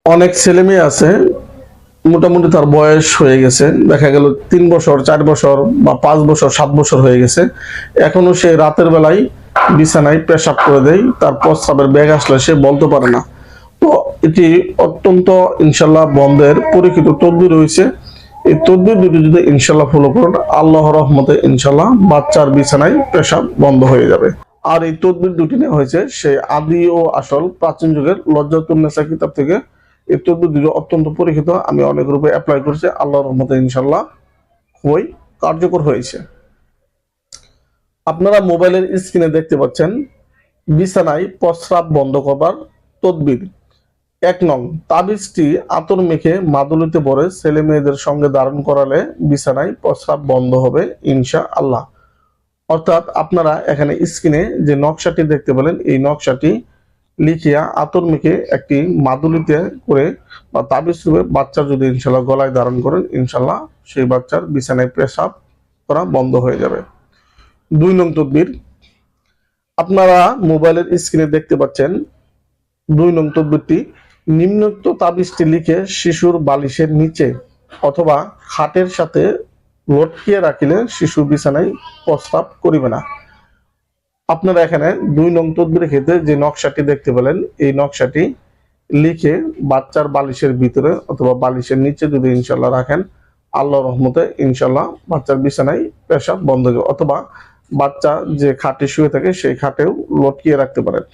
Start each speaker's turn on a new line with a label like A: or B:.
A: অনেক ছেলে মেয়ে আছে মোটামুটি তার বয়স হয়ে গেছে, দেখা গেল 3 বছর 4 বছর বা 5 বছর 7 বছর হয়ে গেছে, এখনো সে রাতের বেলায় বিছানায় পেশাব করে দেয়, তার প্রস্রাবের ব্যাগ আসলে সে বলতে পারে না। তো এটি অত্যন্ত ইনশাল্লাহ বন্ধের পরীক্ষিত তদবির রয়েছে। এই তদবির দুটি যদি ইনশাল্লাহ ফলো করুন, আল্লাহর রহমতে ইনশাল্লাহ বাচ্চার বিছানায় পেশাব বন্ধ হয়ে যাবে। আর এই তদবির দুটি নেওয়া হয়েছে সেই আদি ও আসল প্রাচীন যুগের লজ্জাতুন্নেসা কিতাব থেকে। এই তদবির দুটি অত্যন্ত পরীক্ষিত, আমি অনেক রূপে অ্যাপ্লাই করছি, আল্লাহর রহমতে ইনশাল্লাহ খুবই কার্যকর হয়েছে। আপনারা মোবাইলের স্ক্রিনে দেখতে পাচ্ছেন বিছানায় প্রস্রাব বন্ধ করবার তদবির। 1 নং, তাবিজটি আতর মেখে মাদুলিতে ভরে ছেলে মেয়েদের সঙ্গে ধারণ করালে বিছানায় প্রস্রাব বন্ধ হবে ইনশা আল্লাহ। অর্থাৎ আপনারা এখানে স্ক্রিনে যে নকশাটি দেখতে পেলেন, এই নকশাটি লিখিয়া আতর মেখে একটি মাদুলিতে করে বা তাবিজ রূপে বাচ্চা যদি ইনশাল্লাহ গলায় ধারণ করেন, ইনশাল্লাহ সেই বাচ্চার বিছানায় পেশাব করা বন্ধ হয়ে যাবে। 2 নং তদবির, আপনারা মোবাইলের স্ক্রিনে দেখতে পাচ্ছেন 2 নং তদবিরটি। নিম্নোক্ত তাবিজটি লিখে শিশুর বালিশের নিচে অথবা খাটের সাথে লটকিয়ে রাখিলে শিশু বিছানায় প্রস্রাব করিবে না। আপনারা এখানে 2 নং তদবিরের ক্ষেত্রে যে নকশাটি দেখতে পেলেন, এই নকশাটি লিখে বাচ্চার বালিশের ভিতরে অথবা বালিশের নিচে যদি ইনশাল্লাহ রাখেন, আল্লাহর রহমতে ইনশাল্লাহ বাচ্চার বিছানায় পেশাব বন্ধ হবে। অথবা বাচ্চা যে খাটে শুয়ে থাকে সেই খাটেও লটকিয়ে রাখতে পারেন।